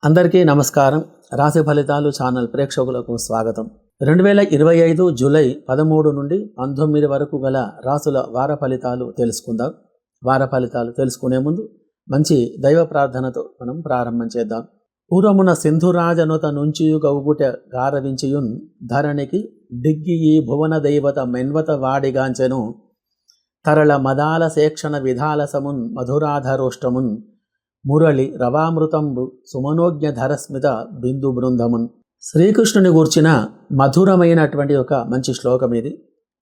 అందరికీ నమస్కారం. రాశి ఫలితాలు ఛానల్ ప్రేక్షకులకు స్వాగతం. 2025 జూలై 13 నుండి 19 వరకు గల రాసుల వార ఫలితాలు తెలుసుకుందాం. వార ఫలితాలు తెలుసుకునే ముందు మంచి దైవ ప్రార్థనతో మనం ప్రారంభం చేద్దాం. పూర్వమున సింధురాజనుత నుంచి గౌగుట గారవించియున్ ధరణికి డిగ్గి ఈ భువన దైవత మెన్వత వాడిగాంచెను తరళ మదాల శేక్షణ విధాలసమున్ మధురాధరోష్టమున్ మురళి రవామృతంబు సుమనోజ్ఞ ధరస్మిత బిందు బృందమున్. శ్రీకృష్ణుని గూర్చిన మధురమైనటువంటి ఒక మంచి శ్లోకం ఇది.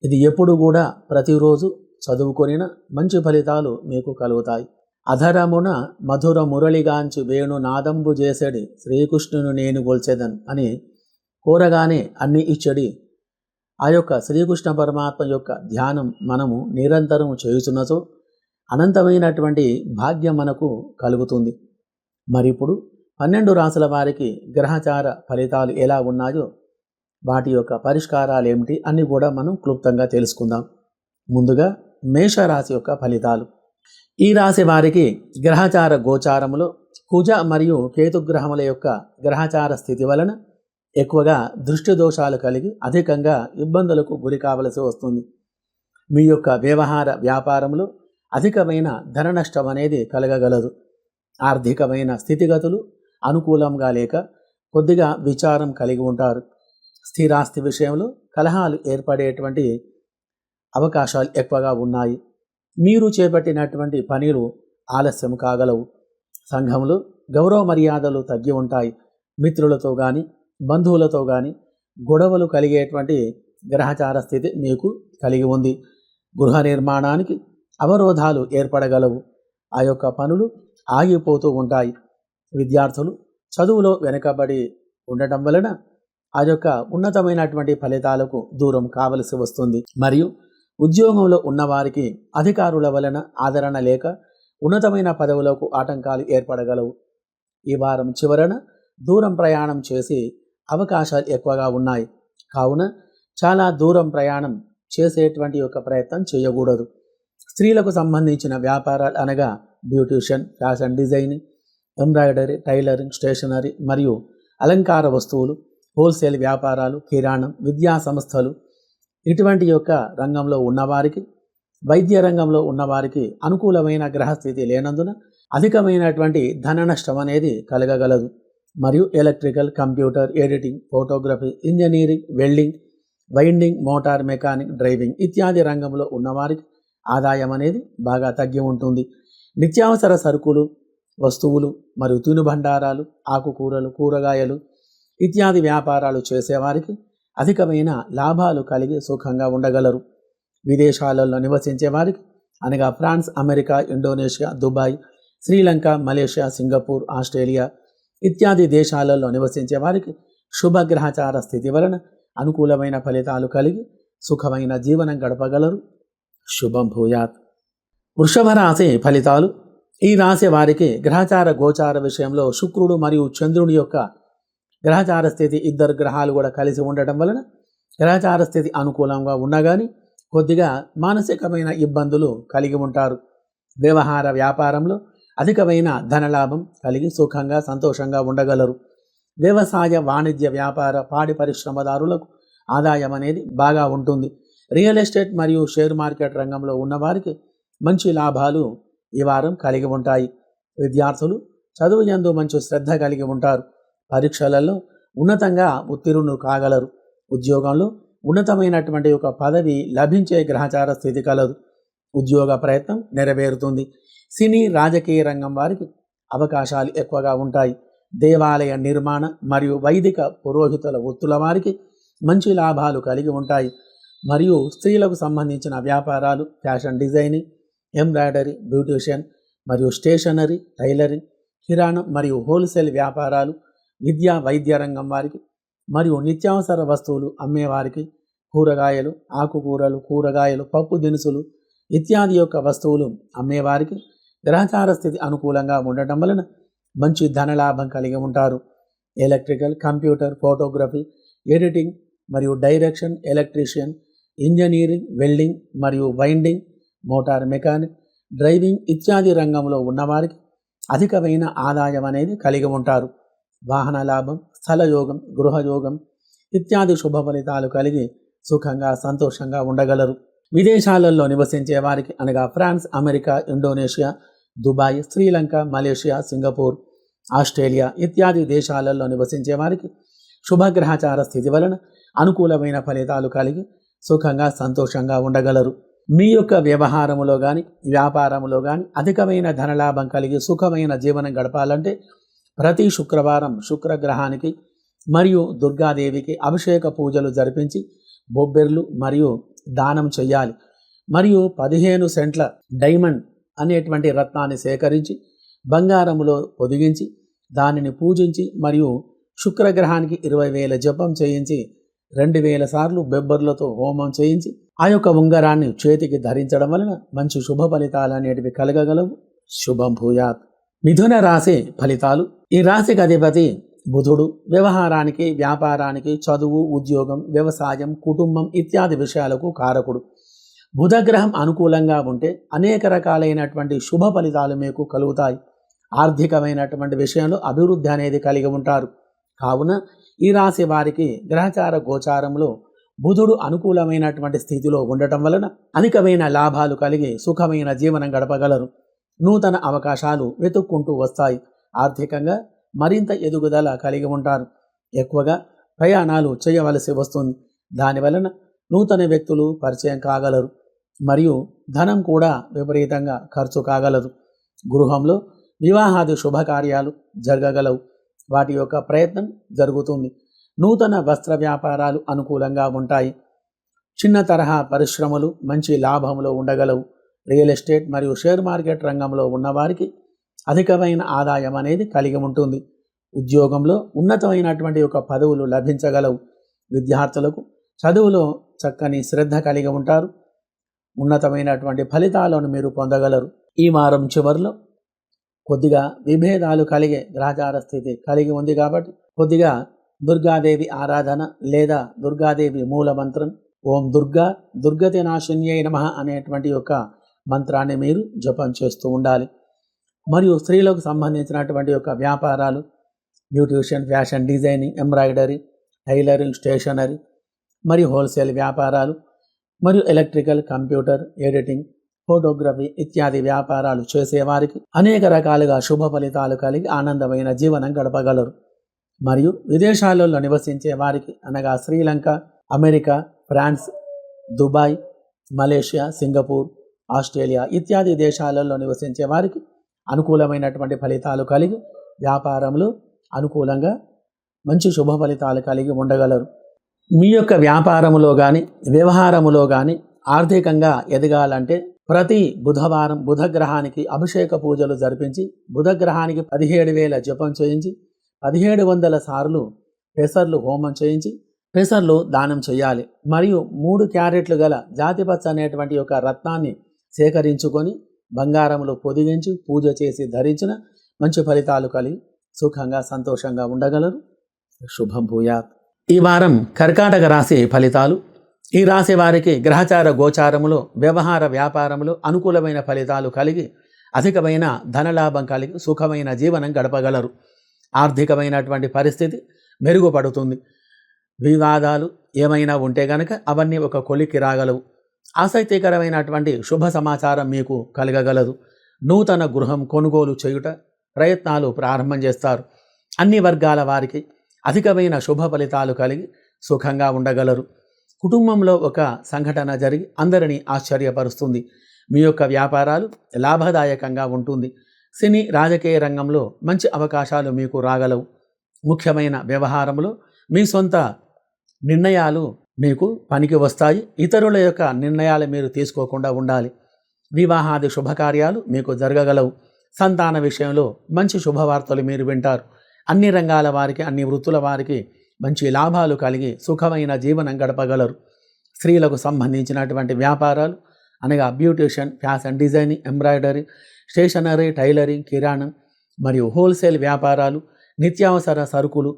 ఇది ఎప్పుడు కూడా ప్రతిరోజు చదువుకొనిన మంచి ఫలితాలు మీకు కలుగుతాయి. అధరమున మధుర మురళిగాంచి వేణు నాదంబు చేసడి శ్రీకృష్ణుని నేను గొల్చెదన్ అని కోరగానే అన్ని ఇచ్చడి ఆ యొక్క శ్రీకృష్ణ పరమాత్మ యొక్క ధ్యానం మనము నిరంతరం చేయుచున్నచో అనంతమైనటువంటి భాగ్యం మనకు కలుగుతుంది. మరి ఇప్పుడు 12 రాశుల వారికి గ్రహచార ఫలితాలు ఎలా ఉన్నాయో వాటి యొక్క పరిష్కారాలు ఏమిటి అన్నీ కూడా మనం క్లుప్తంగా తెలుసుకుందాం. ముందుగా మేషరాశి యొక్క ఫలితాలు. ఈ రాశి వారికి గ్రహచార గోచారములో కుజ మరియు కేతుగ్రహముల యొక్క గ్రహచార స్థితి వలన ఎక్కువగా దృష్టి దోషాలు కలిగి అధికంగా ఇబ్బందులకు గురి కావలసి వస్తుంది. మీ యొక్క వ్యవహార వ్యాపారంలో అధికమైన ధన నష్టం అనేది కలగగలదు. ఆర్థికమైన స్థితిగతులు అనుకూలంగా లేక కొద్దిగా విచారం కలిగి ఉంటారు. స్థిరాస్తి విషయంలో కలహాలు ఏర్పడేటువంటి అవకాశాలు ఎక్కువగా ఉన్నాయి. మీరు చేపట్టినటువంటి పనులు ఆలస్యం కాగలవు. సంఘంలో గౌరవ మర్యాదలు తగ్గి ఉంటాయి. మిత్రులతో కానీ బంధువులతో కానీ గొడవలు కలిగేటువంటి గ్రహచార స్థితి మీకు కలిగి ఉంది. గృహ నిర్మాణానికి అవరోధాలు ఏర్పడగలవు. ఆ యొక్క పనులు ఆగిపోతూ ఉంటాయి. విద్యార్థులు చదువులో వెనుకబడి ఉండటం వలన ఆ యొక్క ఉన్నతమైనటువంటి ఫలితాలకు దూరం కావలసి వస్తుంది. మరియు ఉద్యోగంలో ఉన్నవారికి అధికారుల వలన ఆదరణ లేక ఉన్నతమైన పదవులకు ఆటంకాలు ఏర్పడగలవు. ఈ వారం చివరన దూరం ప్రయాణం చేసి అవకాశాలు ఎక్కువగా ఉన్నాయి. కావున చాలా దూరం ప్రయాణం చేసేటువంటి యొక్క ప్రయత్నం చేయకూడదు. స్త్రీలకు సంబంధించిన వ్యాపారాలు అనగా beautician, fashion designing, embroidery, tailoring, stationery మరియు అలంకార వస్తువులు, హోల్సేల్ వ్యాపారాలు, కిరాణం, విద్యా సంస్థలు ఇటువంటి యొక్క రంగంలో ఉన్నవారికి, వైద్య రంగంలో ఉన్నవారికి అనుకూలమైన గ్రహస్థితి లేనందున అధికమైనటువంటి ధన నష్టం అనేది కలగగలదు. మరియు electrical, computer, editing, photography, engineering, welding, winding, motor mechanic, driving ఇత్యాది రంగంలో ఉన్నవారికి ఆదాయం అనేది బాగా తగ్గి ఉంటుంది. నిత్యావసర సరుకులు, వస్తువులు మరియు తినుబండారాలు, ఆకుకూరలు, కూరగాయలు ఇత్యాది వ్యాపారాలు చేసేవారికి అధికమైన లాభాలు కలిగి సుఖంగా ఉండగలరు. విదేశాలలో నివసించే వారికి అనగా France, America, Indonesia, Dubai, Sri Lanka, Malaysia, Singapore, Australia ఇత్యాది దేశాలలో నివసించే వారికి శుభగ్రహచార స్థితి వలన అనుకూలమైన ఫలితాలు కలిగి సుఖమైన జీవనం గడపగలరు. శుభం భూయాత్. వృషభ రాశి ఫలితాలు. ఈ రాశి వారికి గ్రహచార గోచార విషయంలో శుక్రుడు మరియు చంద్రుడి యొక్క గ్రహచార స్థితి ఇద్దరు గ్రహాలు కూడా కలిసి ఉండటం వలన గ్రహచార స్థితి అనుకూలంగా ఉన్నా కానీ కొద్దిగా మానసికమైన ఇబ్బందులు కలిగి ఉంటారు. వ్యవహార వ్యాపారంలో అధికమైన ధనలాభం కలిగి సుఖంగా సంతోషంగా ఉండగలరు. వ్యవసాయ, వాణిజ్య, వ్యాపార, పాడి పరిశ్రమదారులకు ఆదాయం అనేది బాగా ఉంటుంది. రియల్ ఎస్టేట్ మరియు షేర్ మార్కెట్ రంగంలో ఉన్నవారికి మంచి లాభాలు ఈ వారం కలిగి ఉంటాయి. విద్యార్థులు చదువు యందు మంచి శ్రద్ధ కలిగి ఉంటారు. పరీక్షలలో ఉన్నతంగా ఉత్తీర్ణులు కాగలరు. ఉద్యోగంలో ఉన్నతమైనటువంటి ఒక పదవి లభించే గ్రహచార స్థితి కలదు. ఉద్యోగ ప్రయత్నం నెరవేరుతుంది. సినీ, రాజకీయ రంగం వారికి అవకాశాలు ఎక్కువగా ఉంటాయి. దేవాలయ నిర్మాణ మరియు వైదిక పురోహితుల వృత్తుల వారికి మంచి లాభాలు కలిగి ఉంటాయి. మరియు స్త్రీలకు సంబంధించిన వ్యాపారాలు, ఫ్యాషన్ డిజైనింగ్, ఎంబ్రాయిడరీ, బ్యూటిషియన్ మరియు స్టేషనరీ, టైలరింగ్, కిరాణం మరియు హోల్సేల్ వ్యాపారాలు, విద్యా వైద్య రంగం వారికి మరియు నిత్యావసర వస్తువులు అమ్మేవారికి, కూరగాయలు, ఆకుకూరలు, కూరగాయలు, పప్పు దినుసులు ఇత్యాది యొక్క వస్తువులు అమ్మేవారికి గ్రహచార స్థితి అనుకూలంగా ఉండటం వలన మంచి ధనలాభం కలిగి ఉంటారు. ఎలక్ట్రికల్, కంప్యూటర్, ఫోటోగ్రఫీ, ఎడిటింగ్ మరియు డైరెక్షన్, ఎలక్ట్రీషియన్, ఇంజనీరింగ్, వెల్డింగ్ మరియు వైండింగ్, మోటార్ మెకానిక్, డ్రైవింగ్ ఇత్యాది రంగంలో ఉన్నవారికి అధికమైన ఆదాయం అనేది కలిగి ఉంటారు. వాహన లాభం, స్థలయోగం, గృహయోగం ఇత్యాది శుభ ఫలితాలు కలిగి సుఖంగా సంతోషంగా ఉండగలరు. విదేశాలలో నివసించే వారికి అనగా France, America, Indonesia, Dubai, Sri Lanka, Malaysia, Singapore, Australia ఇత్యాది దేశాలలో నివసించే వారికి శుభగ్రహచార స్థితి వలన అనుకూలమైన ఫలితాలు కలిగి సుఖంగా సంతోషంగా ఉండగలరు. మీ యొక్క వ్యవహారములో కానీ వ్యాపారములో కానీ అధికమైన ధనలాభం కలిగి సుఖమైన జీవనం గడపాలంటే ప్రతి శుక్రవారం శుక్రగ్రహానికి మరియు దుర్గాదేవికి అభిషేక పూజలు జరిపించి బొబ్బెర్లు మరియు దానం చెయ్యాలి. మరియు 15 సెంట్ల డైమండ్ అనేటువంటి రత్నాన్ని సేకరించి బంగారములో పొదిగించి దానిని పూజించి మరియు శుక్రగ్రహానికి 20,000 జపం చేయించి 2,000 సార్లు బొబ్బర్లతో హోమం చేయించి ఆ యొక్క ఉంగరాన్ని చేతికి ధరించడం వలన మంచి శుభ ఫలితాలు అనేటివి కలగగలవు. శుభం భూయాత్. మిథున రాశి ఫలితాలు. ఈ రాశికి అధిపతి బుధుడు. వ్యవహారానికి, వ్యాపారానికి, చదువు, ఉద్యోగం, వ్యవసాయం, కుటుంబం ఇత్యాది విషయాలకు కారకుడు. బుధగ్రహం అనుకూలంగా ఉంటే అనేక రకాలైనటువంటి శుభ ఫలితాలు మీకు కలుగుతాయి. ఆర్థికమైనటువంటి విషయంలో అభివృద్ధి అనేది కలిగి ఉంటారు. కావున ఈ రాశి వారికి గ్రహచార గోచారంలో బుధుడు అనుకూలమైనటువంటి స్థితిలో ఉండటం వలన అధికమైన లాభాలు కలిగి సుఖమైన జీవనం గడపగలరు. నూతన అవకాశాలు వెతుక్కుంటూ వస్తాయి. ఆర్థికంగా మరింత ఎదుగుదల కలిగి ఉంటారు. ఎక్కువగా ప్రయాణాలు చేయవలసి వస్తుంది. దానివలన నూతన వ్యక్తులు పరిచయం కాగలరు మరియు ధనం కూడా విపరీతంగా ఖర్చు కాగలదు. గృహంలో వివాహాది శుభకార్యాలు జరగగలవు. వాటి యొక్క ప్రయత్నం జరుగుతుంది. నూతన వస్త్ర వ్యాపారాలు అనుకూలంగా ఉంటాయి. చిన్న తరహా పరిశ్రమలు మంచి లాభంలో ఉండగలవు. రియల్ ఎస్టేట్ మరియు షేర్ మార్కెట్ రంగంలో ఉన్నవారికి అధికమైన ఆదాయం అనేది కలిగి ఉంటుంది. ఉద్యోగంలో ఉన్నతమైనటువంటి ఒక పదవులు లభించగలవు. విద్యార్థులకు చదువులో చక్కని శ్రద్ధ కలిగి ఉంటారు. ఉన్నతమైనటువంటి ఫలితాలను మీరు పొందగలరు. ఈ వారం చివరిలో కొద్దిగా విభేదాలు కలిగే గ్రహచార స్థితి కలిగి ఉంది కాబట్టి కొద్దిగా దుర్గాదేవి ఆరాధన లేదా దుర్గాదేవి మూల మంత్రం ఓం దుర్గా దుర్గతి నాశన్యై నమః అనేటువంటి యొక్క మంత్రాన్ని మీరు జపం చేస్తూ ఉండాలి. మరియు స్త్రీలకు సంబంధించినటువంటి యొక్క వ్యాపారాలు, beautician, fashion designing, embroidery, tailoring, stationery మరియు హోల్సేల్ వ్యాపారాలు మరియు ఎలక్ట్రికల్, కంప్యూటర్, ఎడిటింగ్, ఫోటోగ్రఫీ ఇత్యాది వ్యాపారాలు చేసేవారికి అనేక రకాలుగా శుభ ఫలితాలు కలిగి ఆనందమైన జీవనం గడపగలరు. మరియు విదేశాలలో నివసించే వారికి అనగా Sri Lanka, America, France, Dubai, Malaysia, Singapore, Australia ఇత్యాది దేశాలలో నివసించే వారికి అనుకూలమైనటువంటి ఫలితాలు కలిగి వ్యాపారంలో అనుకూలంగా మంచి శుభ ఫలితాలు కలిగి ఉండగలరు. మీ యొక్క వ్యాపారములో కానీ వ్యవహారములో కానీ ఆర్థికంగా ఎదగాలంటే ప్రతి బుధవారం బుధగ్రహానికి అభిషేక పూజలు జరిపించి బుధగ్రహానికి 17,000 జపం చేయించి 1700 సార్లు పెసర్లు హోమం చేయించి పెసర్లు దానం చేయాలి. మరియు 3 క్యారెట్లు గల జాతిపచ్చ అనేటువంటి ఒక రత్నాన్ని సేకరించుకొని బంగారంలో పొదిగించి పూజ చేసి ధరించిన మంచి ఫలితాలు కలిగి సుఖంగా సంతోషంగా ఉండగలరు. శుభం భూయాత్. ఈ వారం కర్కాటక రాశి ఫలితాలు. ఈ రాశి వారికి గ్రహచార గోచారములో వ్యవహార వ్యాపారములో అనుకూలమైన ఫలితాలు కలిగి అధికమైన ధనలాభం కలిగి సుఖమైన జీవనం గడపగలరు. ఆర్థికమైనటువంటి పరిస్థితి మెరుగుపడుతుంది. వివాదాలు ఏమైనా ఉంటే గనక అవన్నీ ఒక కొలిక్కి రాగలవు. ఆసక్తికరమైనటువంటి శుభ సమాచారం మీకు కలగగలదు. నూతన గృహం కొనుగోలు చేయుట ప్రయత్నాలు ప్రారంభం చేస్తారు. అన్ని వర్గాల వారికి అధికమైన శుభ ఫలితాలు కలిగి సుఖంగా ఉండగలరు. కుటుంబంలో ఒక సంఘటన జరిగి అందరినీ ఆశ్చర్యపరుస్తుంది. మీ యొక్క వ్యాపారాలు లాభదాయకంగా ఉంటుంది. సినీ రాజకీయ రంగంలో మంచి అవకాశాలు మీకు రాగలవు. ముఖ్యమైన వ్యవహారంలో మీ సొంత నిర్ణయాలు మీకు పనికి వస్తాయి. ఇతరుల యొక్క నిర్ణయాలు మీరు తీసుకోకుండా ఉండాలి. వివాహాది శుభకార్యాలు మీకు జరగగలవు. సంతాన విషయంలో మంచి శుభవార్తలు మీరు వింటారు. అన్ని రంగాల వారికి అన్ని వృత్తుల వారికి మంచి లాభాలు కలిగి సుఖమైన జీవనం గడపగలరు. స్త్రీలకు సంబంధించినటువంటి వ్యాపారాలు అనగా beautician, fashion designing, embroidery, stationery, tailoring, కిరాణం మరియు హోల్సేల్ వ్యాపారాలు, నిత్యావసర సరుకులు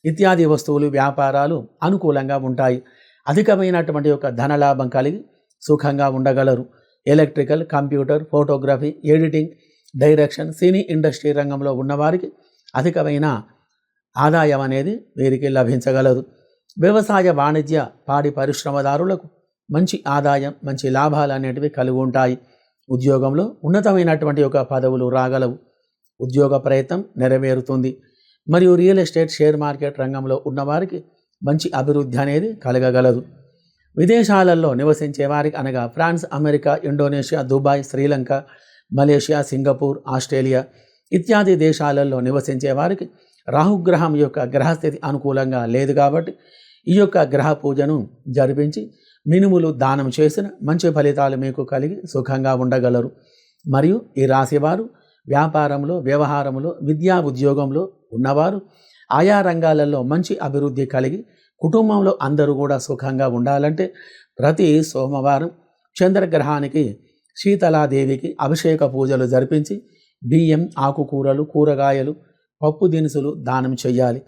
ఇత్యాది వస్తువులు వ్యాపారాలు అనుకూలంగా ఉంటాయి. అధికమైనటువంటి ఒక ధనలాభం కలిగి సుఖంగా ఉండగలరు. Electrical, computer, photography, editing, direction, cine industry రంగంలో ఉన్నవారికి అధికమైన ఆదాయం అనేది వీరికి లభించగలదు. వ్యవసాయ వాణిజ్య పాడి పరిశ్రమదారులకు మంచి ఆదాయం, మంచి లాభాలు అనేటివి కలిగి ఉంటాయి. ఉద్యోగంలో ఉన్నతమైనటువంటి ఒక పదవులు రాగలవు. ఉద్యోగ ప్రయత్నం నెరవేరుతుంది. మరియు రియల్ ఎస్టేట్, షేర్ మార్కెట్ రంగంలో ఉన్నవారికి మంచి అభివృద్ధి అనేది కలగగలదు. విదేశాలలో నివసించే వారికి అనగా France, America, Indonesia, Dubai, Sri Lanka, Malaysia, Singapore, Australia ఇత్యాది దేశాలలో నివసించే వారికి రాహుగ్రహం యొక్క గ్రహస్థితి అనుకూలంగా లేదు కాబట్టి ఈ యొక్క గ్రహ పూజను జరిపించి మినుములు దానం చేసిన మంచి ఫలితాలు మీకు కలిగి సుఖంగా ఉండగలరు. మరియు ఈ రాశివారు వ్యాపారంలో, వ్యవహారంలో, విద్యా ఉద్యోగంలో ఉన్నవారు ఆయా రంగాలలో మంచి అభివృద్ధి కలిగి కుటుంబంలో అందరూ కూడా సుఖంగా ఉండాలంటే ప్రతి సోమవారం చంద్రగ్రహానికి శీతలాదేవికి అభిషేక పూజలు జరిపించి బియ్యం, ఆకుకూరలు, కూరగాయలు, పప్పు దినుసులు దానం చేయాలి.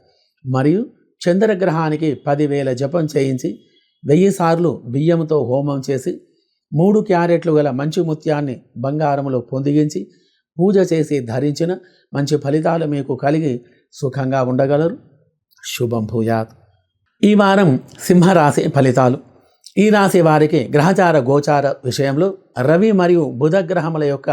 మరియు చంద్రగ్రహానికి 10,000 జపం చేయించి 1000 సార్లు బియ్యంతో హోమం చేసి 3 క్యారెట్లు గల మంచి ముత్యాన్ని బంగారంలో పొందిగించి పూజ చేసి ధరించిన మంచి ఫలితాలు మీకు కలిగి సుఖంగా ఉండగలరు. శుభం భూయాత్. ఈ వారం సింహరాశి ఫలితాలు. ఈ రాశి వారికి గ్రహచార గోచార విషయంలో రవి మరియు బుధ గ్రహముల యొక్క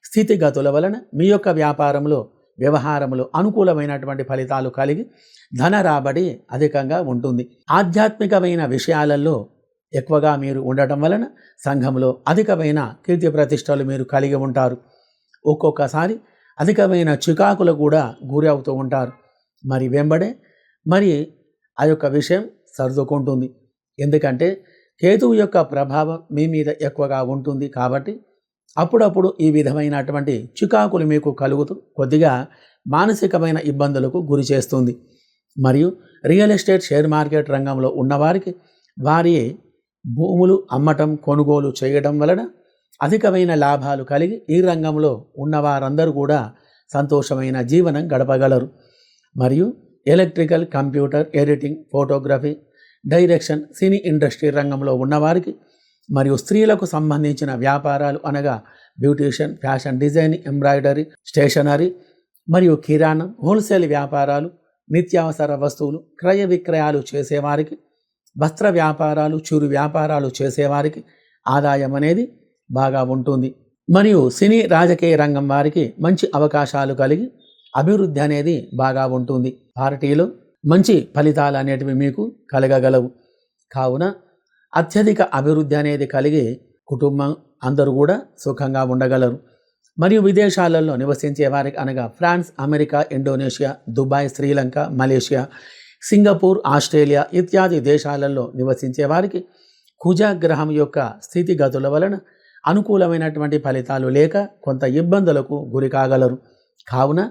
స్థితిగతుల వలన మీ యొక్క వ్యాపారంలో, వ్యవహారంలో అనుకూలమైనటువంటి ఫలితాలు కలిగి ధన రాబడి అధికంగా ఉంటుంది. ఆధ్యాత్మికమైన విషయాలలో ఎక్కువగా మీరు ఉండటం వలన సంఘంలో అధికమైన కీర్తి ప్రతిష్టలు మీరు కలిగి ఉంటారు. ఒక్కొక్కసారి అధికమైన చికాకులు కూడా గురి అవుతూ ఉంటారు. మరి వెంబడే ఆ యొక్క విషయం సర్దుకుంటుంది. ఎందుకంటే కేతువు యొక్క ప్రభావం మీ మీద ఎక్కువగా ఉంటుంది కాబట్టి అప్పుడప్పుడు ఈ విధమైనటువంటి చికాకులు మీకు కలుగుతూ కొద్దిగా మానసికమైన ఇబ్బందులకు గురి చేస్తుంది. మరియు రియల్ ఎస్టేట్, షేర్ మార్కెట్ రంగంలో ఉన్నవారికి వారి భూములు అమ్మటం, కొనుగోలు చేయడం వలన అధికమైన లాభాలు కలిగి ఈ రంగంలో ఉన్నవారందరూ కూడా సంతోషమైన జీవనం గడపగలరు. మరియు electrical, computer, editing, photography, direction, cine industry రంగంలో ఉన్నవారికి మరియు స్త్రీలకు సంబంధించిన వ్యాపారాలు అనగా beautician, fashion designing, embroidery, stationery మరియు కిరాణం, హోల్సేల్ వ్యాపారాలు, నిత్యావసర వస్తువులు క్రయ విక్రయాలు చేసేవారికి, వస్త్ర వ్యాపారాలు, చిరు వ్యాపారాలు చేసేవారికి ఆదాయం అనేది బాగా ఉంటుంది. మరియు సినీ రాజకీయ రంగం వారికి మంచి అవకాశాలు కలిగి అభివృద్ధి అనేది బాగా ఉంటుంది. పార్టీలో మంచి ఫలితాలు అనేటివి మీకు కలగగలవు. కావున అత్యధిక అభివృద్ధి అనేది కలిగి కుటుంబం అందరూ కూడా సుఖంగా ఉండగలరు. మరియు విదేశాలలో నివసించే వారికి అనగా France, America, Indonesia, Dubai, Sri Lanka, Malaysia, Singapore, Australia ఇత్యాది దేశాలలో నివసించే వారికి కుజగ్రహం యొక్క స్థితిగతుల వలన అనుకూలమైనటువంటి ఫలితాలు లేక కొంత ఇబ్బందులకు గురి కాగలరు. కావున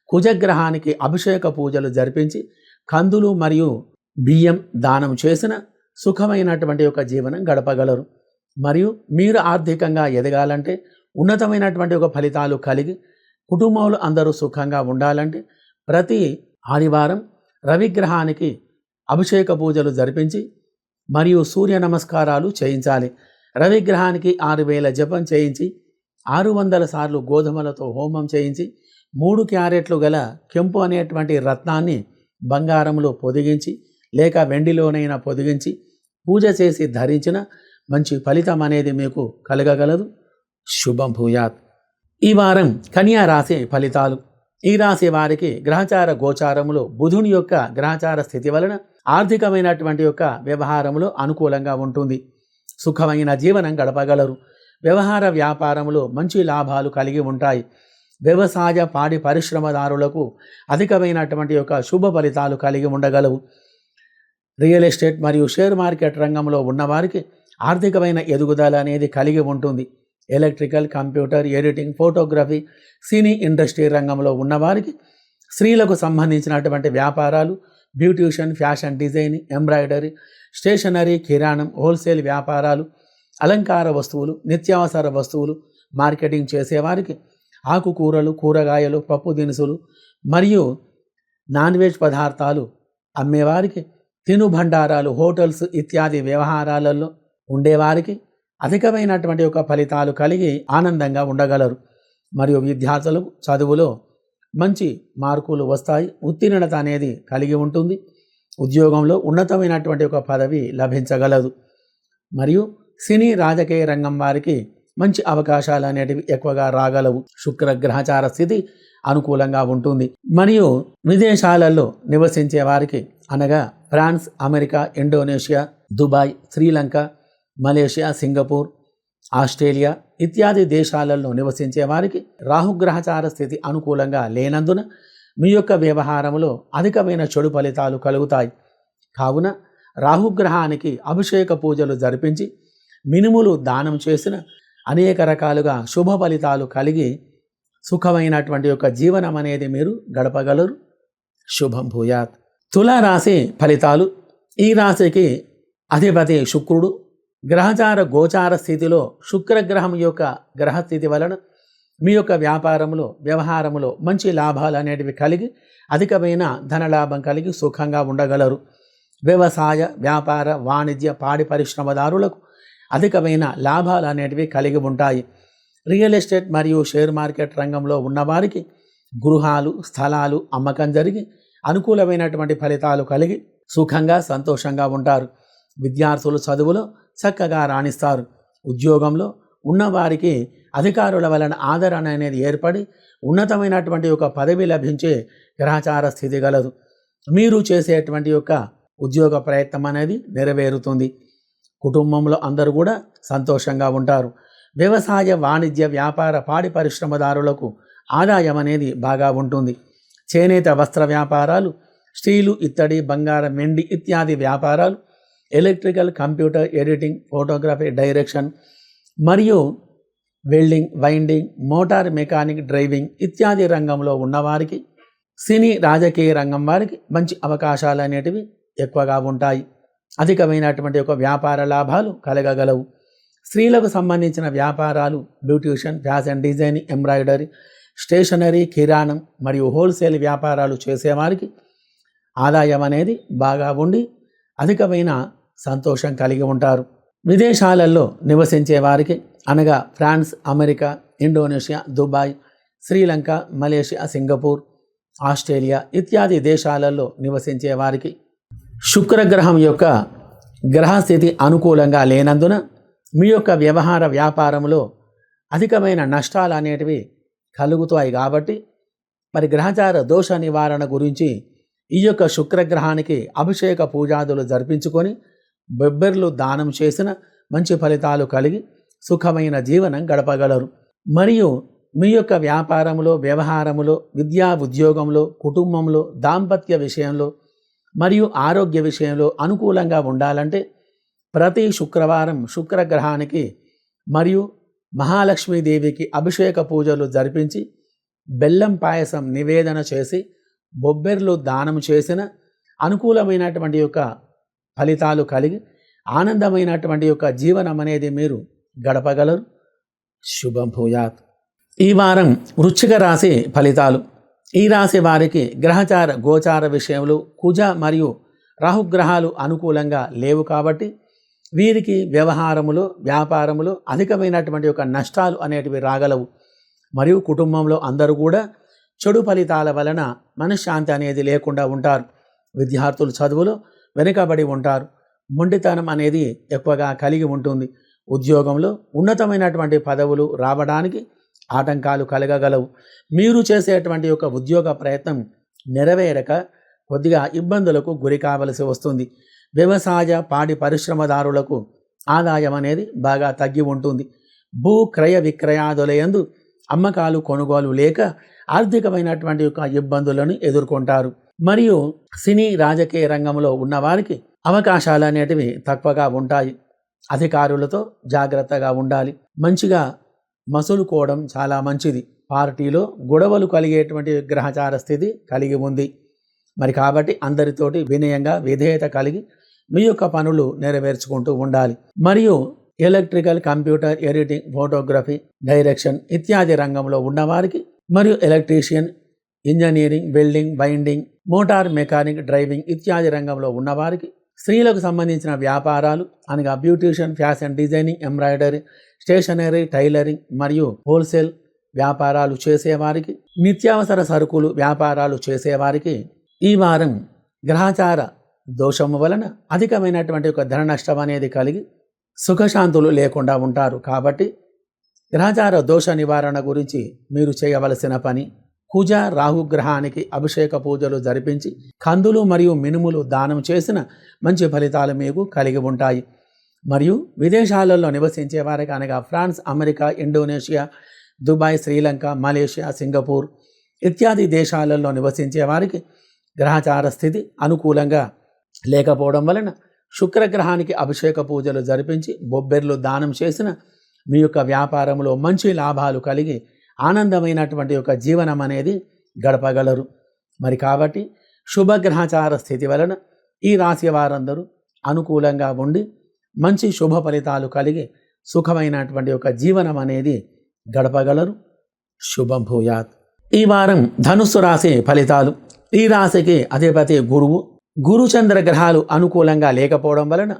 కుజగ్రహానికి అభిషేక పూజలు జరిపించి కందులు మరియు బియ్యం దానం చేసిన సుఖమైనటువంటి ఒక జీవనం గడపగలరు. మరియు మీరు ఆర్థికంగా ఎదగాలంటే, ఉన్నతమైనటువంటి ఒక ఫలితాలు కలిగి కుటుంబంలో అందరూ సుఖంగా ఉండాలంటే ప్రతి ఆదివారం రవిగ్రహానికి అభిషేక పూజలు జరిపించి మరియు సూర్య నమస్కారాలు చేయించాలి. రవిగ్రహానికి 6,000 జపం చేయించి 600 సార్లు గోధుమలతో హోమం చేయించి 3 క్యారెట్లు గల కెంపు అనేటువంటి రత్నాన్ని బంగారంలో పొదిగించి లేక వెండిలోనైనా పొదిగించి పూజ చేసి ధరించిన మంచి ఫలితం అనేది మీకు కలగగలదు. శుభం భూయాత్. ఈ వారం కన్యా రాశి ఫలితాలు. ఈ రాశి వారికి గ్రహచార గోచారములో బుధుని యొక్క గ్రహచార స్థితి వలన ఆర్థికమైనటువంటి యొక్క వ్యవహారంలో అనుకూలంగా ఉంటుంది. సుఖమైన జీవనం గడపగలరు. వ్యవహార వ్యాపారంలో మంచి లాభాలు కలిగి ఉంటాయి. వ్యవసాయ పాడి పరిశ్రమదారులకు అధికమైనటువంటి యొక్క శుభ ఫలితాలు కలిగి ఉండగలవు. రియల్ ఎస్టేట్ మరియు షేర్ మార్కెట్ రంగంలో ఉన్నవారికి ఆర్థికమైన ఎదుగుదల అనేది కలిగి ఉంటుంది. Electrical, computer, editing, photography, cine industry రంగంలో ఉన్నవారికి స్త్రీలకు సంబంధించినటువంటి వ్యాపారాలు, beautician, fashion designing, embroidery, stationery, కిరాణం, హోల్సేల్ వ్యాపారాలు, అలంకార వస్తువులు, నిత్యావసర వస్తువులు మార్కెటింగ్ చేసేవారికి ఆకుకూరలు, కూరగాయలు, పప్పు దినుసులు మరియు నాన్ వెజ్ పదార్థాలు అమ్మేవారికి, తినుబండారాలు, హోటల్స్ ఇత్యాది వ్యవహారాలలో ఉండేవారికి అధికమైనటువంటి ఒక ఫలితాలు కలిగి ఆనందంగా ఉండగలరు. మరియు విద్యార్థులకు చదువులో మంచి మార్కులు వస్తాయి. ఉత్తీర్ణత అనేది కలిగి ఉంటుంది. ఉద్యోగంలో ఉన్నతమైనటువంటి ఒక పదవి లభించగలదు. మరియు సినీ రాజకీయ రంగం వారికి మంచి అవకాశాలు అనేటివి ఎక్కువగా రాగలవు. శుక్ర గ్రహచార స్థితి అనుకూలంగా ఉంటుంది. మరియు విదేశాలలో నివసించే వారికి అనగా France, America, Indonesia, Dubai, Sri Lanka, Malaysia, Singapore, Australia ఇత్యాది దేశాలలో నివసించే వారికి రాహుగ్రహచార స్థితి అనుకూలంగా లేనందున మీ యొక్క వ్యవహారంలో అధికమైన చెడు ఫలితాలు కలుగుతాయి. కావున రాహుగ్రహానికి అభిషేక పూజలు జరిపించి మినుములు దానం చేసిన అనేక రకాలుగా శుభ ఫలితాలు కలిగి సుఖమైనటువంటి యొక్క జీవనం అనేది మీరు గడపగలరు. శుభం భూయాత్. తులారాశి ఫలితాలు. ఈ రాశికి అధిపతి శుక్రుడు. గ్రహచార గోచార స్థితిలో శుక్రగ్రహం యొక్క గ్రహస్థితి వలన మీ యొక్క వ్యాపారంలో వ్యవహారంలో మంచి లాభాలు అనేటివి కలిగి అధికమైన ధనలాభం కలిగి సుఖంగా ఉండగలరు. వ్యవసాయ, వ్యాపార, వాణిజ్య, పాడి పరిశ్రమదారులకు అధికమైన లాభాలు అనేటివి కలిగి ఉంటాయి. రియల్ ఎస్టేట్ మరియు షేర్ మార్కెట్ రంగంలో ఉన్నవారికి గృహాలు, స్థలాలు అమ్మకం జరిగి అనుకూలమైనటువంటి ఫలితాలు కలిగి సుఖంగా సంతోషంగా ఉంటారు. విద్యార్థులు చదువులో చక్కగా రాణిస్తారు. ఉద్యోగంలో ఉన్నవారికి అధికారుల వలన ఆదరణ అనేది ఏర్పడి ఉన్నతమైనటువంటి ఒక పదవి లభించే గ్రహచార స్థితి గలదు. మీరు చేసేటువంటి యొక్క ఉద్యోగ ప్రయత్నం అనేది నెరవేరుతుంది. కుటుంబంలో అందరూ కూడా సంతోషంగా ఉంటారు. వ్యవసాయ, వాణిజ్య, వ్యాపార, పాడి పరిశ్రమదారులకు ఆదాయం అనేది బాగా ఉంటుంది. చేనేత వస్త్ర వ్యాపారాలు, స్టీలు, ఇత్తడి, బంగారం, వెండి ఇత్యాది వ్యాపారాలు, electrical, computer, editing, photography, direction మరియు welding, winding, motor mechanic, driving ఇత్యాది రంగంలో ఉన్నవారికి, సినీ రాజకీయ రంగం వారికి మంచి అవకాశాలు అనేటివి ఎక్కువగా ఉంటాయి. అధికమైనటువంటి ఒక వ్యాపార లాభాలు కలగగలవు. స్త్రీలకు సంబంధించిన వ్యాపారాలు, beautician, fashion designing, embroidery, stationery, కిరాణం మరియు హోల్సేల్ వ్యాపారాలు చేసేవారికి ఆదాయం అనేది బాగా ఉండి అధికమైన సంతోషం కలిగి ఉంటారు. విదేశాలలో నివసించే వారికి అనగా France, America, Indonesia, Dubai, Sri Lanka, Malaysia, Singapore, Australia ఇత్యాది దేశాలలో నివసించే వారికి శుక్రగ్రహం యొక్క గ్రహస్థితి అనుకూలంగా లేనందున మీ యొక్క వ్యవహార వ్యాపారంలో అధికమైన నష్టాలు అనేటివి కలుగుతాయి. కాబట్టి మరి గ్రహచార దోష నివారణ గురించి ఈ యొక్క శుక్రగ్రహానికి అభిషేక పూజాదులు జరిపించుకొని బొబ్బెర్లు దానం చేసిన మంచి ఫలితాలు కలిగి సుఖమైన జీవనం గడపగలరు. మరియు మీ యొక్క వ్యాపారంలో, వ్యవహారంలో, విద్యా ఉద్యోగంలో, కుటుంబంలో, దాంపత్య విషయంలో మరియు ఆరోగ్య విషయంలో అనుకూలంగా ఉండాలంటే ప్రతి శుక్రవారం శుక్రగ్రహానికి మరియు మహాలక్ష్మీదేవికి అభిషేక పూజలు జరిపించి బెల్లం పాయసం నివేదన చేసి బొబ్బెర్లు దానం చేసిన అనుకూలమైనటువంటి యొక్క ఫలితాలు కలిగి ఆనందమైనటువంటి యొక్క జీవనం అనేది మీరు గడపగలరు. శుభం భూయాత్. ఈ వారం వృశ్చిక రాశి ఫలితాలు. ఈ రాశి వారికి గ్రహచార గోచార విషయంలో కుజ మరియు రాహుగ్రహాలు అనుకూలంగా లేవు కాబట్టి వీరికి వ్యవహారములో, వ్యాపారములో అధికమైనటువంటి యొక్క నష్టాలు అనేటివి రాగలవు. మరియు కుటుంబంలో అందరూ కూడా చెడు ఫలితాల వలన మనశ్శాంతి అనేది లేకుండా ఉంటారు. విద్యార్థులు చదువులో వెనుకబడి ఉంటారు. మొండితనం అనేది ఎక్కువగా కలిగి ఉంటుంది. ఉద్యోగంలో ఉన్నతమైనటువంటి పదవులు రావడానికి ఆటంకాలు కలగగలవు. మీరు చేసేటువంటి యొక్క ఉద్యోగ ప్రయత్నం నెరవేరక కొద్దిగా ఇబ్బందులకు గురి కావలసి వస్తుంది. వ్యవసాయ, పాడి పరిశ్రమదారులకు ఆదాయం అనేది బాగా తగ్గి ఉంటుంది. భూ క్రయ విక్రయాదులయందు అమ్మకాలు, కొనుగోలు లేక ఆర్థికమైనటువంటి యొక్క ఇబ్బందులను ఎదుర్కొంటారు. మరియు సినీ రాజకీయ రంగంలో ఉన్నవారికి అవకాశాలు అనేటివి తక్కువగా ఉంటాయి. అధికారులతో జాగ్రత్తగా ఉండాలి. మంచిగా మసులుకోవడం చాలా మంచిది. పార్టీలో గొడవలు కలిగేటువంటి గ్రహచార స్థితి కలిగి ఉంది. మరి కాబట్టి అందరితోటి వినయంగా విధేయత కలిగి మీ యొక్క పనులు నెరవేర్చుకుంటూ ఉండాలి. మరియు electrical, computer, editing, photography, direction ఇత్యాది రంగంలో ఉన్నవారికి మరియు electrician, engineering, welding, binding, motor mechanic, driving ఇత్యాది రంగంలో ఉన్నవారికి, స్త్రీలకు సంబంధించిన వ్యాపారాలు అనగా beautician, fashion designing, embroidery, stationery, tailoring మరియు హోల్సేల్ వ్యాపారాలు చేసేవారికి, నిత్యావసర సరుకులు వ్యాపారాలు చేసేవారికి ఈ వారం గ్రహచార దోషము వలన అధికమైనటువంటి ఒక ధన నష్టం అనేది కలిగి సుఖశాంతులు లేకుండా ఉంటారు. కాబట్టి గ్రహచార దోష నివారణ గురించి మీరు చేయవలసిన పని, కుజ రాహుగ్రహానికి అభిషేక పూజలు జరిపించి కందులు మరియు మినుములు దానం చేసిన మంచి ఫలితాలు మీకు కలిగి ఉంటాయి. మరియు విదేశాలలో నివసించే వారికి అనగా France, America, Indonesia, Dubai, Sri Lanka, Malaysia, Singapore ఇత్యాది దేశాలలో నివసించే వారికి గ్రహచార స్థితి అనుకూలంగా లేకపోవడం వలన శుక్రగ్రహానికి అభిషేక పూజలు జరిపించి బొబ్బెర్లు దానం చేసిన మీ యొక్క వ్యాపారంలో మంచి లాభాలు కలిగి ఆనందమైనటువంటి ఒక జీవనం అనేది గడపగలరు. మరి కాబట్టి శుభగ్రహచార స్థితి వలన ఈ రాశి వారందరూ అనుకూలంగా ఉండి మంచి శుభ ఫలితాలు కలిగి సుఖమైనటువంటి ఒక జీవనం అనేది గడపగలరు. శుభం భూయాత్. ఈ వారం ధనుస్సు రాశి ఫలితాలు. ఈ రాశికి అధిపతి గురువు. గురుచంద్ర గ్రహాలు అనుకూలంగా లేకపోవడం వలన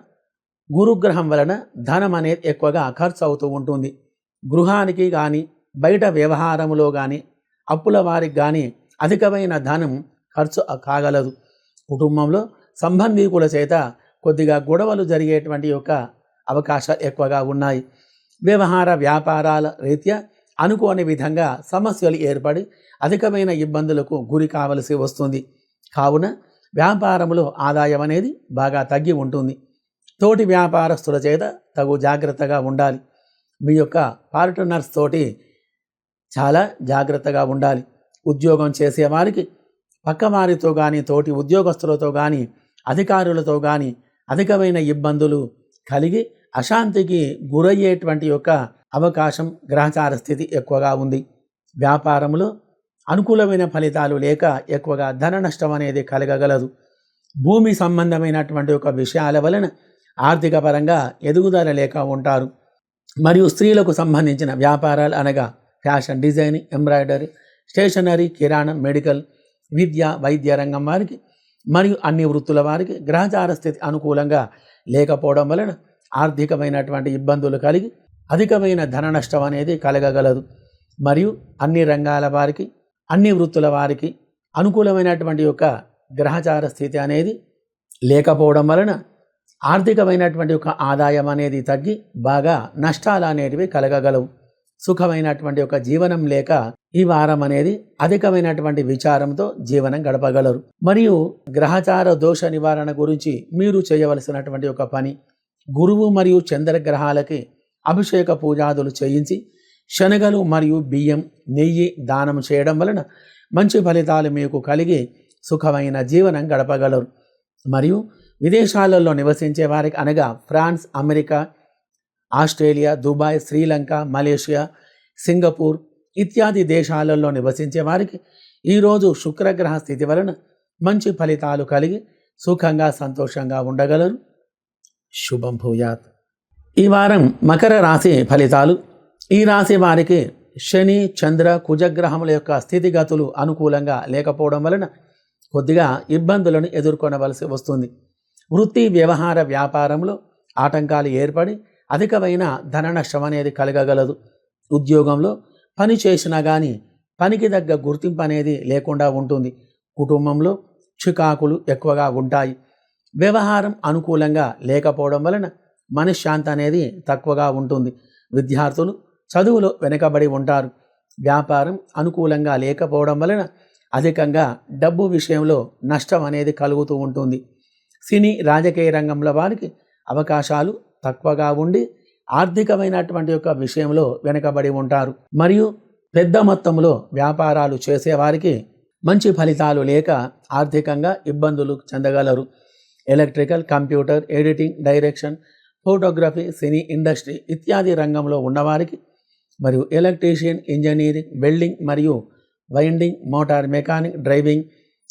గురుగ్రహం వలన ధనం అనేది ఎక్కువగా ఖర్చు అవుతూ ఉంటుంది. గృహానికి కానీ బయట వ్యవహారంలో కానీ అప్పుల వారికి కానీ అధికమైన ధనం ఖర్చు కాగలదు. కుటుంబంలో సంబంధీకుల చేత కొద్దిగా గొడవలు జరిగేటువంటి యొక్క అవకాశాలు ఎక్కువగా ఉన్నాయి. వ్యవహార వ్యాపారాల రీత్యా అనుకోని విధంగా సమస్యలు ఏర్పడి అధికమైన ఇబ్బందులకు గురి కావలసి వస్తుంది. కావున వ్యాపారంలో ఆదాయం అనేది బాగా తగ్గి ఉంటుంది. తోటి వ్యాపారస్తుల చేత తగు జాగ్రత్తగా ఉండాలి. మీ యొక్క పార్ట్నర్స్ తోటి చాలా జాగ్రత్తగా ఉండాలి. ఉద్యోగం చేసేవారికి పక్కవారితో కానీ తోటి ఉద్యోగస్తులతో కానీ అధికారులతో కానీ అధికమైన ఇబ్బందులు కలిగి అశాంతికి గురయ్యేటువంటి యొక్క అవకాశం గ్రహచార స్థితి ఎక్కువగా ఉంది. వ్యాపారంలో అనుకూలమైన ఫలితాలు లేక ఎక్కువగా ధన నష్టం అనేది కలగగలదు. భూమి సంబంధమైనటువంటి ఒక విషయాల వలన ఆర్థిక పరంగా ఎదుగుదల లేక ఉంటారు. మరియు స్త్రీలకు సంబంధించిన వ్యాపారాలు అనగా ఫ్యాషన్ డిజైనింగ్, ఎంబ్రాయిడరీ, స్టేషనరీ, కిరాణం, మెడికల్, విద్య, వైద్య రంగం వారికి మరియు అన్ని వృత్తుల వారికి గ్రహచార స్థితి అనుకూలంగా లేకపోవడం వలన ఆర్థికమైనటువంటి ఇబ్బందులు కలిగి అధికమైన ధన నష్టం అనేది కలగగలదు. మరియు అన్ని రంగాల వారికి అన్ని వృత్తుల వారికి అనుకూలమైనటువంటి యొక్క గ్రహచార స్థితి అనేది లేకపోవడం వలన ఆర్థికమైనటువంటి ఒక ఆదాయం అనేది తగ్గి బాగా నష్టాలు అనేటివి కలగగలవు. సుఖమైనటువంటి ఒక జీవనం లేక ఈ వారం అనేది అధికమైనటువంటి విచారంతో జీవనం గడపగలరు. మరియు గ్రహచార దోష నివారణ గురించి మీరు చేయవలసినటువంటి ఒక పని, గురువు మరియు చంద్రగ్రహాలకి అభిషేక పూజాదులు చేయించి శనగలు మరియు బియ్యం, నెయ్యి దానం చేయడం వలన మంచి ఫలితాలు మీకు కలిగి సుఖమైన జీవనం గడపగలరు. మరియు విదేశాలలో నివసించే వారికి అనగా France, America, Australia, Dubai, Sri Lanka, Malaysia, Singapore ఇత్యాది దేశాలలో నివసించే వారికి ఈరోజు శుక్రగ్రహ స్థితి వలన మంచి ఫలితాలు కలిగి సుఖంగా సంతోషంగా ఉండగలరు. శుభం భూయాత్. ఈ వారం మకర రాశి ఫలితాలు. ఈ రాశి వారికి శని, చంద్ర, కుజగ్రహముల యొక్క స్థితిగతులు అనుకూలంగా లేకపోవడం వలన కొద్దిగా ఇబ్బందులను ఎదుర్కొనవలసి వస్తుంది. వృత్తి, వ్యవహార, వ్యాపారంలో ఆటంకాలు ఏర్పడి అధికమైన ధన నష్టం అనేది కలగగలదు. ఉద్యోగంలో పని చేసినా కానీ పనికి తగ్గ గుర్తింపు అనేది లేకుండా ఉంటుంది. కుటుంబంలో చికాకులు ఎక్కువగా ఉంటాయి. వ్యవహారం అనుకూలంగా లేకపోవడం వలన మనశ్శాంతి అనేది తక్కువగా ఉంటుంది. విద్యార్థులు చదువులో వెనుకబడి ఉంటారు. వ్యాపారం అనుకూలంగా లేకపోవడం వలన అధికంగా డబ్బు విషయంలో నష్టం అనేది కలుగుతూ ఉంటుంది. సినీ, రాజకీయ రంగంలో వారికి అవకాశాలు తక్కువగా ఉండి ఆర్థికమైనటువంటి యొక్క విషయంలో వెనుకబడి ఉంటారు. మరియు పెద్ద మొత్తంలో వ్యాపారాలు చేసేవారికి మంచి ఫలితాలు లేక ఆర్థికంగా ఇబ్బందులు చెందగలరు. Electrical, computer, editing, direction, photography, cine industry ఇత్యాది రంగంలో ఉన్నవారికి మరియు ఎలక్ట్రీషియన్, ఇంజనీరింగ్, వెల్డింగ్ మరియు వైండింగ్, మోటార్ మెకానిక్, డ్రైవింగ్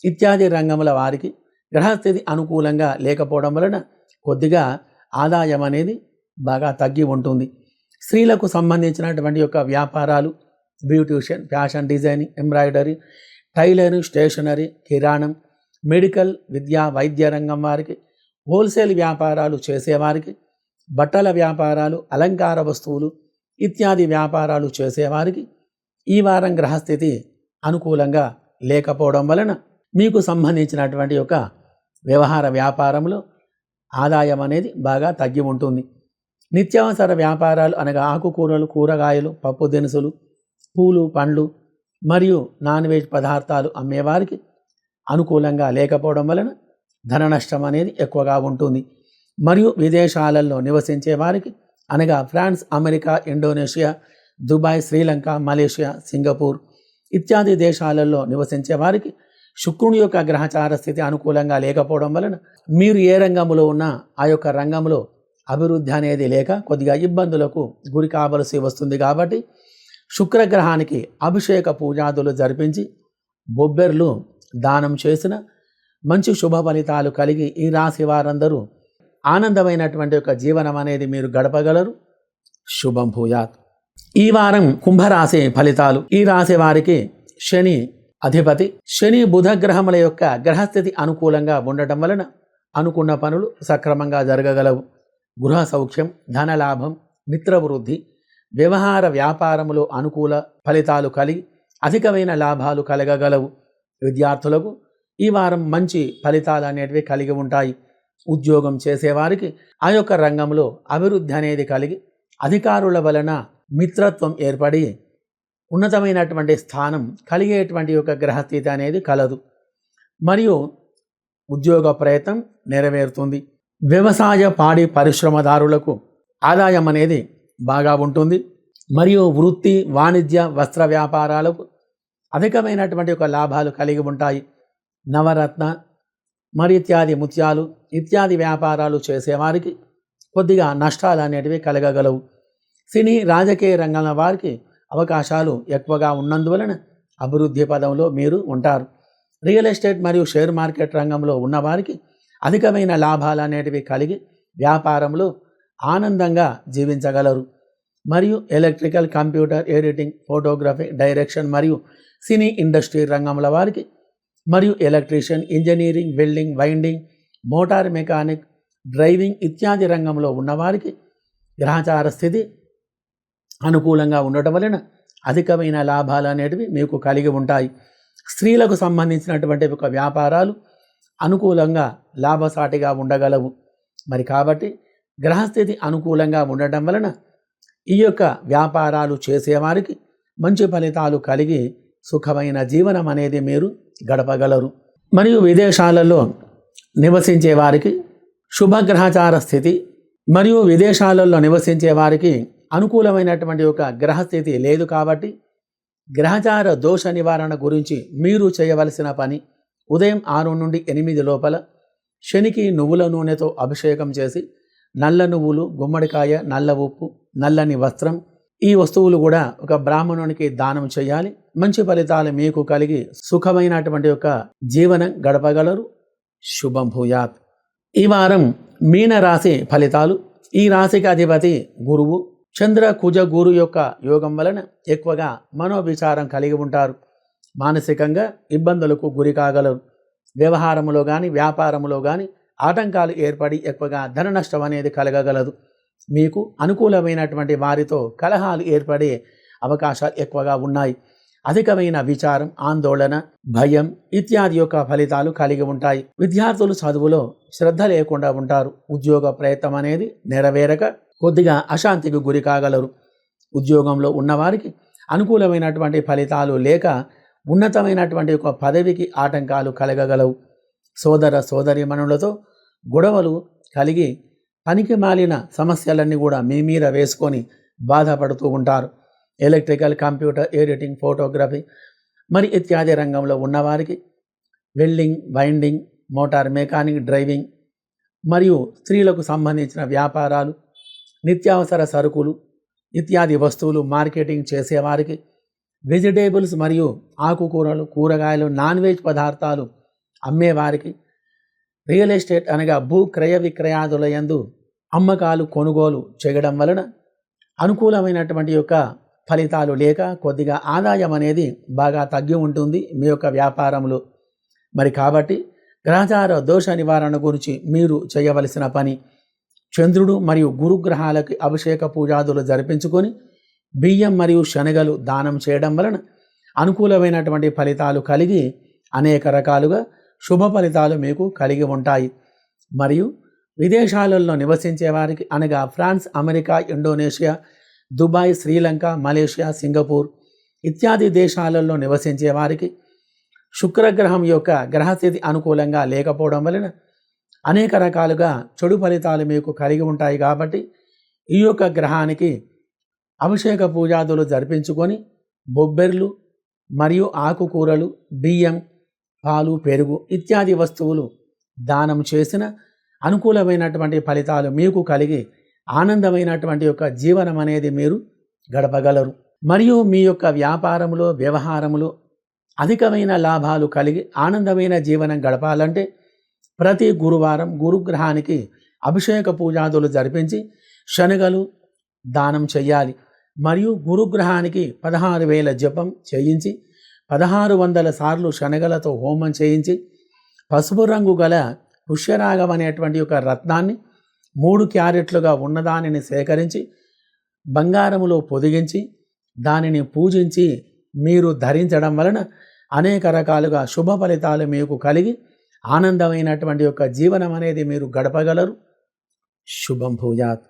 ఇత్యాది రంగముల వారికి గ్రహస్థితి అనుకూలంగా లేకపోవడం వలన కొద్దిగా ఆదాయం అనేది బాగా తగ్గి ఉంటుంది. స్త్రీలకు సంబంధించినటువంటి యొక్క వ్యాపారాలు beautician, fashion designing, embroidery, tailoring, stationery, కిరాణం, మెడికల్, విద్యా, వైద్య రంగం వారికి, హోల్సేల్ వ్యాపారాలు చేసేవారికి, బట్టల వ్యాపారాలు, అలంకార వస్తువులు ఇత్యాది వ్యాపారాలు చేసేవారికి ఈ వారం గ్రహస్థితి అనుకూలంగా లేకపోవడం వలన మీకు సంబంధించినటువంటి యొక్క వ్యవహార వ్యాపారంలో ఆదాయం అనేది బాగా తగ్గి ఉంటుంది. నిత్యావసర వ్యాపారాలు అనగా ఆకుకూరలు, కూరగాయలు, పప్పు దినుసులు, పూలు, పండ్లు మరియు నాన్ వెజ్ పదార్థాలు అమ్మేవారికి అనుకూలంగా లేకపోవడం వలన ధన నష్టం అనేది ఎక్కువగా ఉంటుంది. మరియు విదేశాలలో నివసించే వారికి అనగా France, America, Indonesia, Dubai, Sri Lanka, Malaysia, Singapore ఇత్యాది దేశాలలో నివసించే వారికి శుక్రుని యొక్క గ్రహచార స్థితి అనుకూలంగా లేకపోవడం వలన మీరు ఏ రంగంలో ఉన్నా ఆ యొక్క రంగంలో అభివృద్ధి అనేది లేక కొద్దిగా ఇబ్బందులకు గురి కావలసి వస్తుంది. కాబట్టి శుక్రగ్రహానికి అభిషేక పూజాదులు జరిపించి బొబ్బెర్లు దానం చేసిన మంచి శుభ ఫలితాలు కలిగి ఈ రాశి వారందరూ ఆనందమైనటువంటి ఒక జీవనం అనేది మీరు గడపగలరు. శుభం భూయాత్. ఈ వారం కుంభరాశి ఫలితాలు. ఈ రాశి వారికి శని అధిపతి. శని బుధ గ్రహముల యొక్క గ్రహస్థితి అనుకూలంగా ఉండటం వలన అనుకున్న పనులు సక్రమంగా జరగగలవు. గృహ సౌఖ్యం, ధనలాభం, మిత్రవృద్ధి, వ్యవహార వ్యాపారములో అనుకూల ఫలితాలు కలిగి అధికమైన లాభాలు కలగగలవు. విద్యార్థులకు ఈ వారం మంచి ఫలితాలు అనేటివి కలిగి ఉంటాయి. ఉద్యోగం చేసేవారికి ఆ యొక్క రంగంలో అభివృద్ధి అనేది కలిగి అధికారుల వలన మిత్రత్వం ఏర్పడి ఉన్నతమైనటువంటి స్థానం కలిగేటువంటి యొక్క గ్రహస్థితి అనేది కలదు. మరియు ఉద్యోగ ప్రయత్నం నెరవేరుతుంది. వ్యవసాయ పాడి పరిశ్రమదారులకు ఆదాయం అనేది బాగా ఉంటుంది. మరియు వృత్తి, వాణిజ్య, వస్త్ర వ్యాపారాలకు అధికమైనటువంటి ఒక లాభాలు కలిగి ఉంటాయి. నవరత్న మరి ఇత్యాది ముత్యాలు ఇత్యాది వ్యాపారాలు చేసేవారికి కొద్దిగా నష్టాలు అనేటివి కలగగలవు. సినీ రాజకీయ రంగంలో వారికి అవకాశాలు ఎక్కువగా ఉన్నందువలన అభివృద్ధి పదంలో మీరు ఉంటారు. రియల్ ఎస్టేట్ మరియు షేర్ మార్కెట్ రంగంలో ఉన్నవారికి అధికమైన లాభాలు అనేటివి కలిగి వ్యాపారంలో ఆనందంగా జీవించగలరు. మరియు electrical, computer, editing, photography, direction మరియు సినీ ఇండస్ట్రీ రంగంలో వారికి మరియు electrician, engineering, welding, winding, motor mechanic, driving ఇత్యాది రంగంలో ఉన్నవారికి గ్రహచార స్థితి అనుకూలంగా ఉండటం వలన అధికమైన లాభాలు అనేటివి మీకు కలిగి ఉంటాయి. స్త్రీలకు సంబంధించినటువంటి ఒక వ్యాపారాలు అనుకూలంగా లాభసాటిగా ఉండగలవు. మరి కాబట్టి గ్రహస్థితి అనుకూలంగా ఉండటం వలన ఈ యొక్క వ్యాపారాలు చేసేవారికి మంచి ఫలితాలు కలిగి సుఖమైన జీవనం అనేది మీరు గడపగలరు. మరియు విదేశాలలో నివసించే వారికి శుభగ్రహచార స్థితి మరియు విదేశాలలో నివసించే వారికి అనుకూలమైనటువంటి ఒక గ్రహస్థితి లేదు. కాబట్టి గ్రహచార దోష నివారణ గురించి మీరు చేయవలసిన పని ఉదయం 6 నుండి 8 లోపల శనికి నువ్వుల నూనెతో అభిషేకం చేసి నల్ల నువ్వులు, గుమ్మడికాయ, నల్ల ఉప్పు, నల్లని వస్త్రం ఈ వస్తువులు కూడా ఒక బ్రాహ్మణునికి దానం చేయాలి. మంచి ఫలితాలు మీకు కలిగి సుఖమైనటువంటి ఒక జీవనం గడపగలరు. శుభం భూయాత్. ఈ వారం మీన రాశి ఫలితాలు. ఈ రాశికి అధిపతి గురువు. చంద్ర కుజ గురు యొక్క యోగం వలన ఎక్కువగా మనోవిచారం కలిగి ఉంటారు. మానసికంగా ఇబ్బందులకు గురి కాగలరు. వ్యవహారములో కానీ వ్యాపారములో కానీ ఆటంకాలు ఏర్పడి ఎక్కువగా ధన నష్టం అనేది కలగగలదు. మీకు అనుకూలమైనటువంటి వారితో కలహాలు ఏర్పడే అవకాశాలు ఎక్కువగా ఉన్నాయి. అధికమైన విచారం, ఆందోళన, భయం ఇత్యాది యొక్క ఫలితాలు కలిగి ఉంటాయి. విద్యార్థులు చదువులో శ్రద్ధ లేకుండా ఉంటారు. ఉద్యోగ ప్రయత్నం అనేది నెరవేరక కొద్దిగా అశాంతికి గురి కాగలరు. ఉద్యోగంలో ఉన్నవారికి అనుకూలమైనటువంటి ఫలితాలు లేక ఉన్నతమైనటువంటి ఒక పదవికి ఆటంకాలు కలగగలవు. సోదర సోదరీమణులతో గొడవలు కలిగి పనికి మాలిన సమస్యలన్నీ కూడా మీ మీద వేసుకొని బాధపడుతూ ఉంటారు. ఎలక్ట్రికల్, కంప్యూటర్, ఎడిటింగ్, ఫోటోగ్రఫీ మరి ఇత్యాది రంగంలో ఉన్నవారికి welding, winding, motor mechanic, driving మరియు స్త్రీలకు సంబంధించిన వ్యాపారాలు, నిత్యావసర సరుకులు ఇత్యాది వస్తువులు మార్కెటింగ్ చేసేవారికి, వెజిటేబుల్స్ మరియు ఆకుకూరలు, కూరగాయలు, నాన్ వెజ్ పదార్థాలు అమ్మేవారికి, రియల్ ఎస్టేట్ అనగా భూ క్రయ విక్రయాదుల యందు అమ్మకాలు కొనుగోలు చేయడం వలన అనుకూలమైనటువంటి యొక్క ఫలితాలు లేక కొద్దిగా ఆదాయం అనేది బాగా తగ్గి ఉంటుంది మీ యొక్క వ్యాపారంలో. మరి కాబట్టి గ్రహచార దోష నివారణ గురించి మీరు చేయవలసిన పని చంద్రుడు మరియు గురుగ్రహాలకి అభిషేక పూజాదులు జరిపించుకొని బియ్యం మరియు శనగలు దానం చేయడం వలన అనుకూలమైనటువంటి ఫలితాలు కలిగి అనేక రకాలుగా శుభ ఫలితాలు మీకు కలిగి ఉంటాయి. మరియు విదేశాలలో నివసించే వారికి అనగా France, America, Indonesia, Dubai, Sri Lanka, Malaysia, Singapore ఇత్యాది దేశాలలో నివసించే వారికి శుక్రగ్రహం యొక్క గ్రహస్థితి అనుకూలంగా లేకపోవడం వలన అనేక రకాలుగా చెడు ఫలితాలు మీకు కలిగి ఉంటాయి. కాబట్టి ఈ యొక్క గ్రహానికి అభిషేక పూజాదులు జరిపించుకొని బొబ్బెర్లు మరియు ఆకుకూరలు, బియ్యం, పాలు, పెరుగు ఇత్యాది వస్తువులు దానం చేసిన అనుకూలమైనటువంటి ఫలితాలు మీకు కలిగి ఆనందమైనటువంటి యొక్క జీవనం అనేది మీరు గడపగలరు. మరియు మీ యొక్క వ్యాపారములో, వ్యవహారములో అధికమైన లాభాలు కలిగి ఆనందమైన జీవనం గడపాలంటే ప్రతి గురువారం గురుగ్రహానికి అభిషేక పూజాదులు జరిపించి శనగలు దానం చెయ్యాలి. మరియు గురుగ్రహానికి 16,000 జపం చేయించి 1600 సార్లు శనగలతో హోమం చేయించి పసుపు రంగు గల పుష్యరాగం అనేటువంటి ఒక రత్నాన్ని 3 క్యారెట్లుగా ఉన్నదానిని సేకరించి బంగారములో పొదిగించి దానిని పూజించి మీరు ధరించడం వలన అనేక రకాలుగా శుభ ఫలితాలు మీకు కలిగి ఆనందమైనటువంటి యొక్క జీవనం అనేది మీరు గడపగలరు. శుభం భూయాత్.